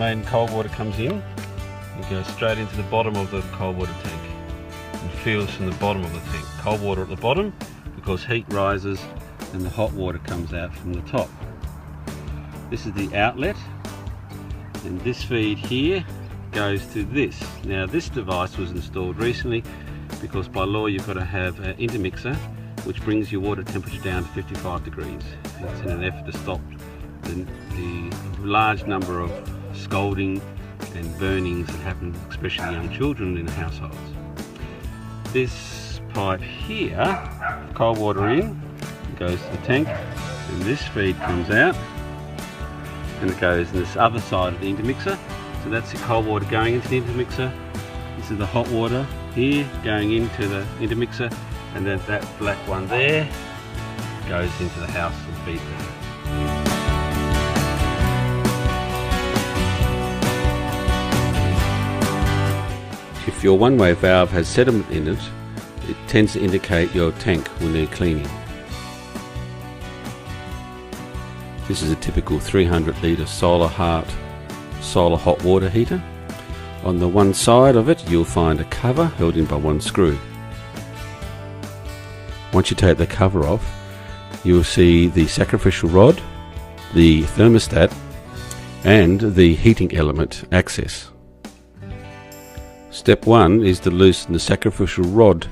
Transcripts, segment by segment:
main cold water comes in, it goes straight into the bottom of the cold water tank and feels from the bottom of the tank. Cold water at the bottom because heat rises and the hot water comes out from the top. This is the outlet, and this feed here goes to this. Now this device was installed recently because by law you've got to have an intermixer which brings your water temperature down to 55 degrees. It's in an effort to stop the large number of scalding and burnings that happen, especially young children in households. This pipe here, cold water in, goes to the tank, and this feed comes out and it goes in this other side of the intermixer. So that's the cold water going into the intermixer. This is the hot water here going into the intermixer, and then that black one there goes into the house and feeds them. If your one-way valve has sediment in it, it tends to indicate your tank will need cleaning. This is a typical 300 litre Solahart solar hot water heater. On the one side of it you'll find a cover held in by one screw. Once you take the cover off, you'll see the sacrificial rod, the thermostat and the heating element access. Step 1 is to loosen the sacrificial rod.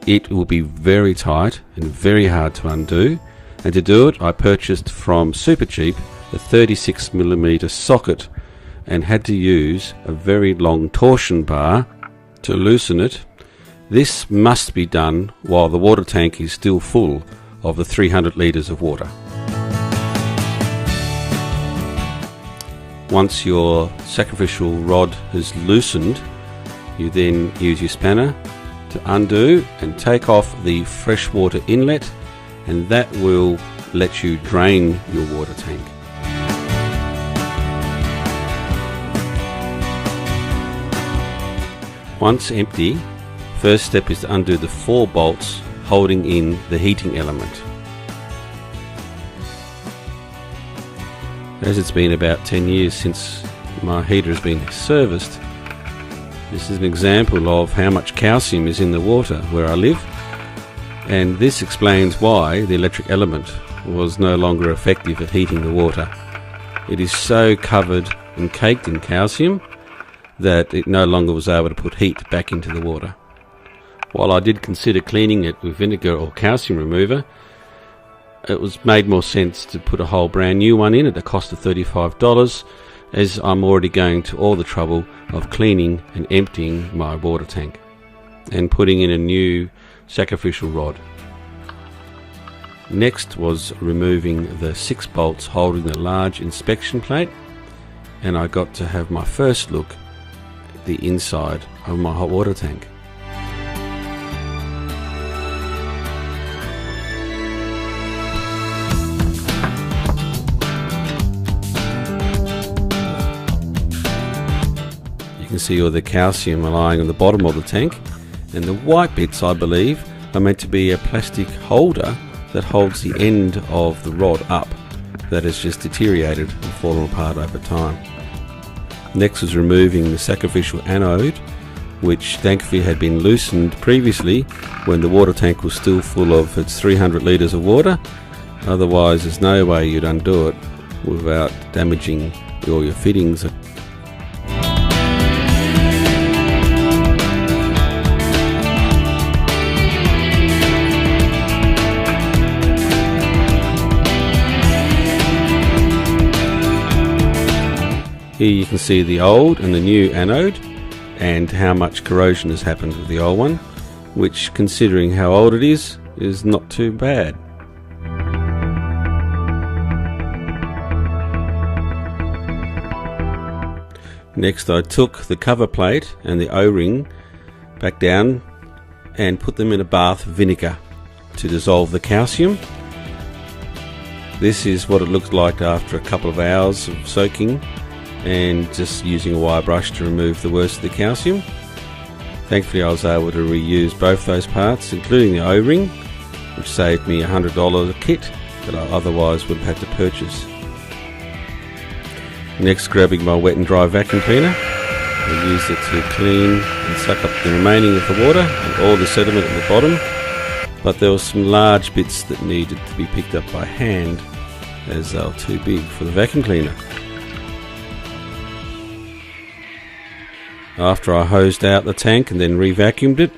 It will be very tight and very hard to undo, and to do it I purchased from Supercheap a 36mm socket and had to use a very long torsion bar to loosen it. This must be done while the water tank is still full of the 300 litres of water. Once your sacrificial rod has loosened, you then use your spanner to undo and take off the freshwater inlet, and that will let you drain your water tank. Once empty, first step is to undo the 4 bolts holding in the heating element. As it's been about 10 years since my heater has been serviced, this is an example of how much calcium is in the water where I live, and this explains why the electric element was no longer effective at heating the water. It is so covered and caked in calcium that it no longer was able to put heat back into the water. While I did consider cleaning it with vinegar or calcium remover, it was made more sense to put a whole brand new one in at a cost of $35, as I'm already going to all the trouble of cleaning and emptying my water tank and putting in a new sacrificial rod. Next was removing the 6 bolts holding the large inspection plate, and I got to have my first look at the inside of my hot water tank. You can see all the calcium lying on the bottom of the tank, and the white bits, I believe, are meant to be a plastic holder that holds the end of the rod up that has just deteriorated and fallen apart over time. Next was removing the sacrificial anode, which thankfully had been loosened previously when the water tank was still full of its 300 litres of water. Otherwise there's no way you'd undo it without damaging all your fittings. Here you can see the old and the new anode and how much corrosion has happened with the old one, which, considering how old it is not too bad. Next I took the cover plate and the O-ring back down and put them in a bath of vinegar to dissolve the calcium. This is what it looks like after a couple of hours of soaking and just using a wire brush to remove the worst of the calcium. Thankfully I was able to reuse both those parts, including the O-ring, which saved me $100 a kit that I otherwise would have had to purchase. Next, grabbing my wet and dry vacuum cleaner, I used it to clean and suck up the remaining of the water and all the sediment at the bottom, but there were some large bits that needed to be picked up by hand as they were too big for the vacuum cleaner. After I hosed out the tank and then re-vacuumed it,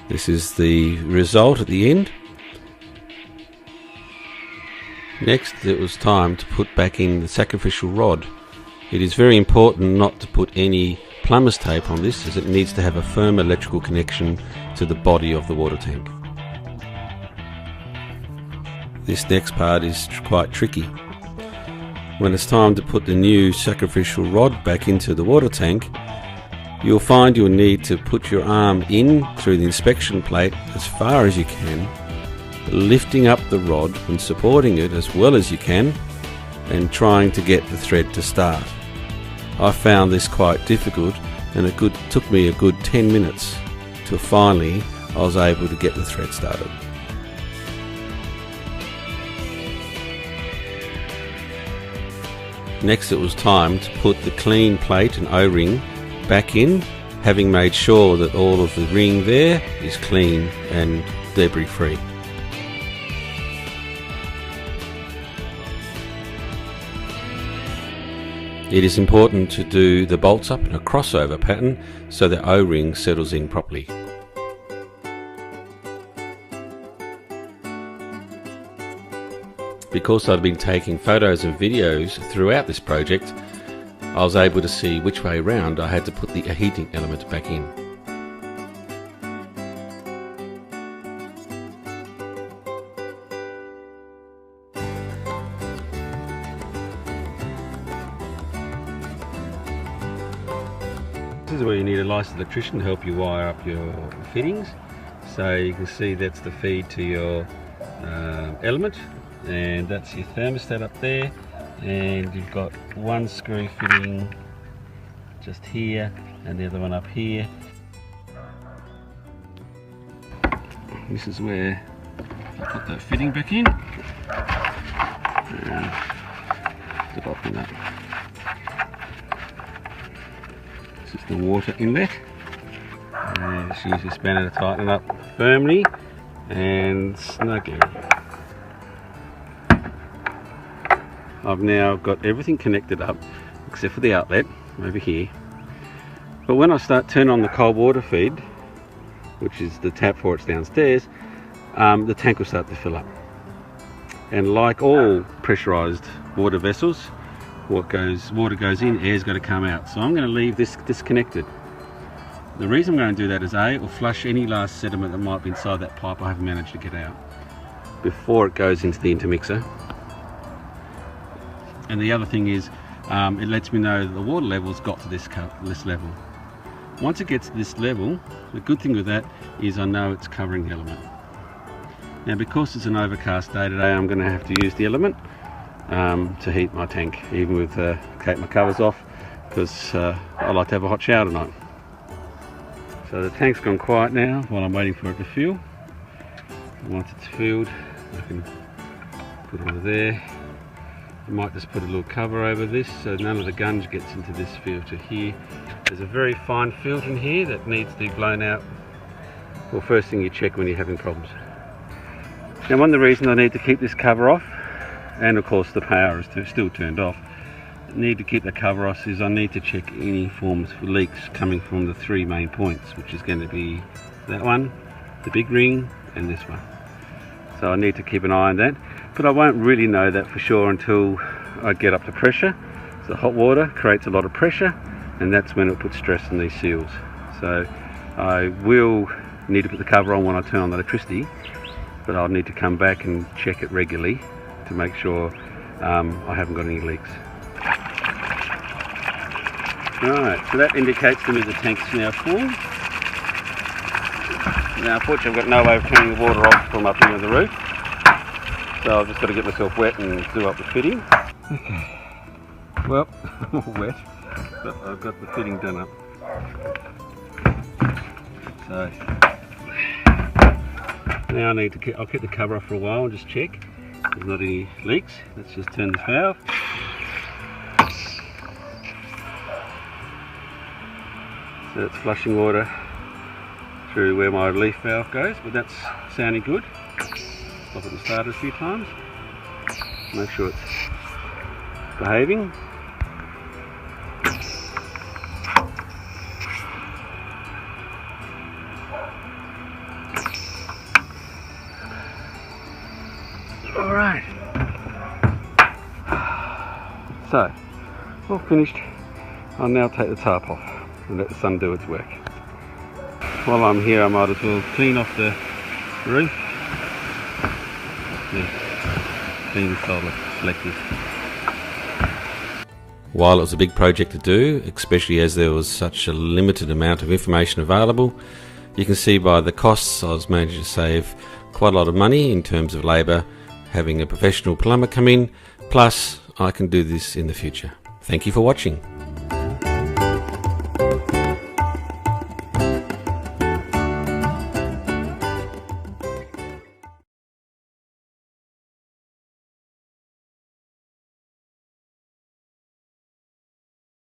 this is the result at the end. Next, it was time to put back in the sacrificial rod. It is very important not to put any plumber's tape on this, as it needs to have a firm electrical connection to the body of the water tank. This next part is quite tricky. When it's time to put the new sacrificial rod back into the water tank, you'll find you'll need to put your arm in through the inspection plate as far as you can, lifting up the rod and supporting it as well as you can, and trying to get the thread to start. I found this quite difficult, and it took me a good 10 minutes till finally I was able to get the thread started. Next, it was time to put the clean plate and O-ring back in, having made sure that all of the ring there is clean and debris free. It is important to do the bolts up in a crossover pattern so the O-ring settles in properly. Because I've been taking photos and videos throughout this project, I was able to see which way round I had to put the heating element back in. This is where you need a licensed electrician to help you wire up your fittings. So you can see that's the feed to your element, and that's your thermostat up there, and you've got one screw fitting just here and the other one up here. This is where I put that fitting back in and to open that. This is the water inlet, and just use your spanner to tighten it up firmly and snugly. I've now got everything connected up except for the outlet over here, but when I start turning on the cold water feed, which is the tap for it's downstairs, the tank will start to fill up, and like all pressurized water vessels, water goes in, air's got to come out. So I'm going to leave this disconnected. The reason I'm going to do that is A, it will flush any last sediment that might be inside that pipe I haven't managed to get out before it goes into the intermixer. And the other thing is, it lets me know that the water level's got to this level. Once it gets to this level, the good thing with that is I know it's covering the element. Now, because it's an overcast day today, I'm going to have to use the element to heat my tank, even with take my covers off, because I like to have a hot shower tonight. So the tank's gone quiet now while I'm waiting for it to fill. Once it's filled, I can put it over there. I might just put a little cover over this so none of the gunge gets into this filter here. There's a very fine filter in here that needs to be blown out. Well, first thing you check when you're having problems. Now, one of the reasons I need to keep this cover off, and of course the power is still turned off, I need to keep the cover off is I need to check any forms for leaks coming from the three main points, which is going to be that one, the big ring, and this one. So I need to keep an eye on that, but I won't really know that for sure until I get up to pressure. So hot water creates a lot of pressure, and that's when it puts stress on these seals. So I will need to put the cover on when I turn on the electricity, but I'll need to come back and check it regularly to make sure I haven't got any leaks. Alright, so that indicates to me the tank's now full. Now, unfortunately, I've got no way of turning the water off from up here on the roof, so I've just got to get myself wet and do up the fitting. Okay, well, I'm all wet, but I've got the fitting done up. So now I need to I'll keep the cover off for a while and just check there's not any leaks. Let's just turn this valve. So it's flushing water through where my relief valve goes, but that's sounding good. Stop it and start it a few times. Make sure it's behaving. Alright. So, all finished. I'll now take the tarp off and let the sun do its work. While I'm here, I might as well clean off the roof. Clean the solar collectors. While it was a big project to do, especially as there was such a limited amount of information available, you can see by the costs I was managing to save quite a lot of money in terms of labour, having a professional plumber come in, plus I can do this in the future. Thank you for watching.